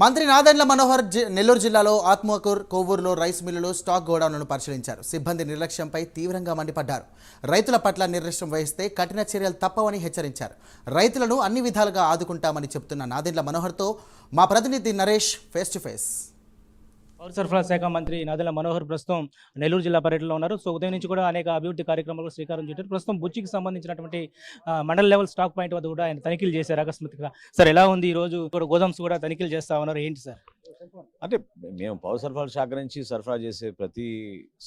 మంత్రి నాదెండ్ల మనోహర్ నెల్లూరు జిల్లాలో ఆత్మకూర్ కోవూరులో రైస్ మిల్లులో స్టాక్ గోడౌన్లను పరిశీలించారు. సిబ్బంది నిర్లక్ష్యంపై తీవ్రంగా మండిపడ్డారు. రైతుల పట్ల నిర్లక్ష్యం వహిస్తే కఠిన చర్యలు తప్పవని హెచ్చరించారు. రైతులను అన్ని విధాలుగా ఆదుకుంటామని చెబుతున్న నాదెండ్ల మనోహర్తో మా ప్రతినిధి నరేష్ ఫేస్ టు ఫేస్. పౌర సరఫరా శాఖ మంత్రి నాదెండ్ల మనోహర్ ప్రస్తుతం నెల్లూరు జిల్లా పర్యటనలో ఉన్నారు. సో ఉదయం నుంచి కూడా అనేక అభివృద్ధి కార్యక్రమాలకు శ్రీకారం చుట్టారు. ప్రస్తుతం బుచ్చికి సంబంధించినటువంటి మండల లెవెల్ స్టాక్ పాయింట్ వద్ద కూడా ఆయన తనిఖీలు చేశారు అకస్మాత్తుగా. సార్ ఎలా ఉంది ఈ రోజు కూడా గోదామ్స్ కూడా తనిఖీలు చేస్తా ఉన్నారు, ఏంటి సార్? అంటే మేము పౌర సరఫరా శాఖ నుంచి సరఫరా చేసే ప్రతి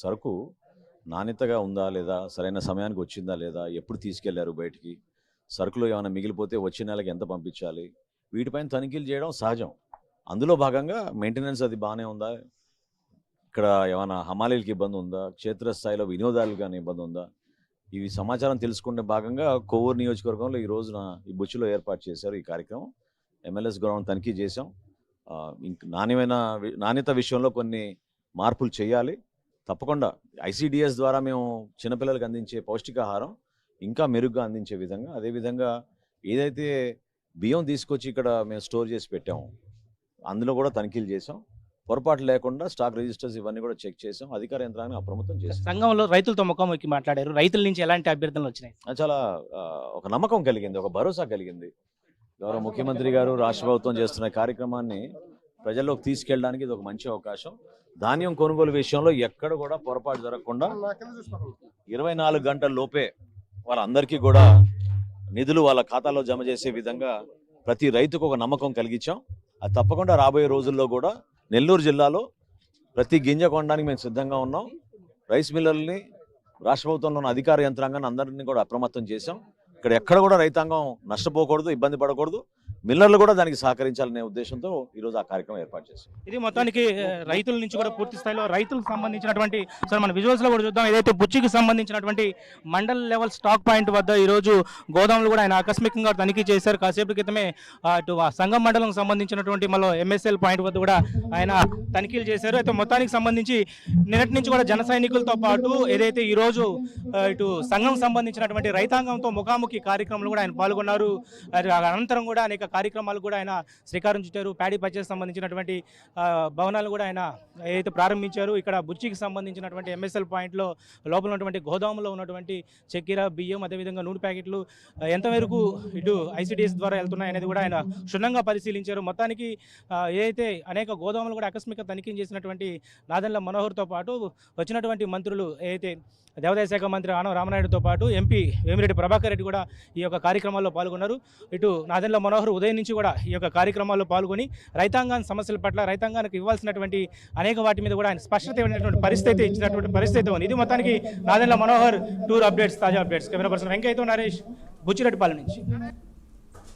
సరుకు నాణ్యతగా ఉందా లేదా, సరైన సమయానికి వచ్చిందా లేదా, ఎప్పుడు తీసుకెళ్లారు బయటికి, సరుకులు ఏమైనా మిగిలిపోతే వచ్చే నెలకి ఎంత పంపించాలి, వీటిపైన తనిఖీలు చేయడం సహజం. అందులో భాగంగా మెయింటెనెన్స్ అది బాగానే ఉందా, ఇక్కడ ఏమైనా హమాలీలకి ఇబ్బంది ఉందా, క్షేత్రస్థాయిలో వినియోగదారులకు కానీ ఇబ్బంది ఉందా, ఇవి సమాచారం తెలుసుకునే భాగంగా కోవూరు నియోజకవర్గంలో ఈ రోజున ఈ బుచ్చిలో ఏర్పాటు చేశారు ఈ కార్యక్రమం. MLS గ్రౌండ్ తనిఖీ చేశాం. ఇంక నాణ్యత విషయంలో కొన్ని మార్పులు చేయాలి తప్పకుండా. ICDS ద్వారా మేము చిన్నపిల్లలకు అందించే పౌష్టికాహారం ఇంకా మెరుగ్గా అందించే విధంగా, అదేవిధంగా ఏదైతే బియ్యం తీసుకొచ్చి ఇక్కడ మేము స్టోర్ చేసి పెట్టాము అందులో కూడా తనిఖీలు చేసాం. పొరపాటు లేకుండా స్టాక్ రిజిస్టర్స్ ఇవన్నీ కూడా చెక్ చేసాం. అధికార యంత్రాంగం అప్రమత్తం చేసాం. సంఘంలో రైతులతో ముఖాముఖి మాట్లాడారు. రైతుల నుంచి ఎలాంటి అభ్యర్థనలు వచ్చినాయి? చాలా ఒక నమ్మకం కలిగింది, ఒక భరోసా కలిగింది. గౌరవ ముఖ్యమంత్రి గారు, రాష్ట్ర ప్రభుత్వం చేస్తున్న కార్యక్రమాన్ని ప్రజల్లోకి తీసుకెళ్ళడానికి ఇది ఒక మంచి అవకాశం. ధాన్యం కొనుగోలు విషయంలో ఎక్కడ కూడా పొరపాటు జరగకుండా 24 గంటల లోపే వాళ్ళందరికీ కూడా నిధులు వాళ్ళ ఖాతాలో జమ చేసే విధంగా ప్రతి రైతుకు ఒక నమ్మకం కలిగించాం. అది తప్పకుండా రాబోయే రోజుల్లో కూడా నెల్లూరు జిల్లాలో ప్రతి గింజ కొనడానికి మేము సిద్ధంగా ఉన్నాం. రైస్ మిల్లర్ని, రాష్ట్ర ప్రభుత్వంలో ఉన్న అధికార యంత్రాంగాన్ని అందరినీ కూడా అప్రమత్తం చేశాం. ఇక్కడ ఎక్కడ కూడా రైతాంగం నష్టపోకూడదు, ఇబ్బంది పడకూడదు, మిల్లర్లు కూడా దానికి సహకరించాలనే ఉద్దేశంతో ఈరోజు ఆ కార్యక్రమం ఏర్పాటు చేశాం. ఇది మొత్తానికి రైతుల నుంచి కూడా పూర్తి స్థాయిలో రైతులకు సంబంధించినటువంటి సార్ మన విజువల్స్ లో కూడా చూద్దాం. ఏదైతే బుచ్చికి సంబంధించినటువంటి మండల్ లెవెల్ స్టాక్ పాయింట్ వద్ద ఈ రోజు గోదాములు కూడా ఆయన ఆకస్మికంగా తనిఖీ చేశారు. కాసేపు క్రితమే అటు సంగం మండలం సంబంధించినటువంటి మళ్ళీ MSL పాయింట్ వద్ద కూడా ఆయన తనిఖీలు చేశారు. అయితే మొత్తానికి సంబంధించి నిన్నటి నుంచి కూడా జన సైనికులతో పాటు ఏదైతే ఈ రోజు ఇటు సంఘం సంబంధించినటువంటి రైతాంగంతో ముఖాముఖి కార్యక్రమంలో కూడా ఆయన పాల్గొన్నారు. అనంతరం కూడా అనేక కార్యక్రమాలు కూడా ఆయన శ్రీకారం చుట్టారు. ప్యాడీ పర్చేస్ సంబంధించినటువంటి భవనాలు కూడా ఆయన ఏదైతే ప్రారంభించారు. ఇక్కడ బుచ్చికి సంబంధించినటువంటి MSL పాయింట్లో లోపల ఉన్నటువంటి గోదాములో ఉన్నటువంటి చక్కెర, బియ్యం, అదేవిధంగా నూనె ప్యాకెట్లు ఎంతవరకు ఇటు ICDS ద్వారా వెళ్తున్నాయి అనేది కూడా ఆయన క్షుణ్ణంగా పరిశీలించారు. మొత్తానికి ఏదైతే అనేక గోదాములు కూడా ఆకస్మిక తనిఖీ చేసినటువంటి నాదెండ్ల మనోహర్తో పాటు వచ్చినటువంటి మంత్రులు ఏదైతే దేవాదాయ శాఖ మంత్రి ఆనం రామనాయుడుతో పాటు MP వేమిరెడ్డి ప్రభాకర్ రెడ్డి కూడా ఈ యొక్క కార్యక్రమాల్లో పాల్గొన్నారు. ఇటు నాదెండ్ల మనోహర్ ఉదయం నుంచి కూడా ఈ యొక్క కార్యక్రమాల్లో పాల్గొని రైతాంగాన్ని సమస్యల పట్ల, రైతాంగానికి ఇవ్వాల్సినటువంటి అనేక వాటి మీద కూడా ఆయన స్పష్టత ఇచ్చినటువంటి పరిస్థితి ఉంది. ఇది మొత్తానికి నాదెండ్ల మనోహర్ టూర్ అప్డేట్స్, తాజా అప్డేట్స్. కెమెరా పర్సన్ వెంకయ్యతో నరేష్, బుచ్చిరెడ్డిపాలెం నుంచి.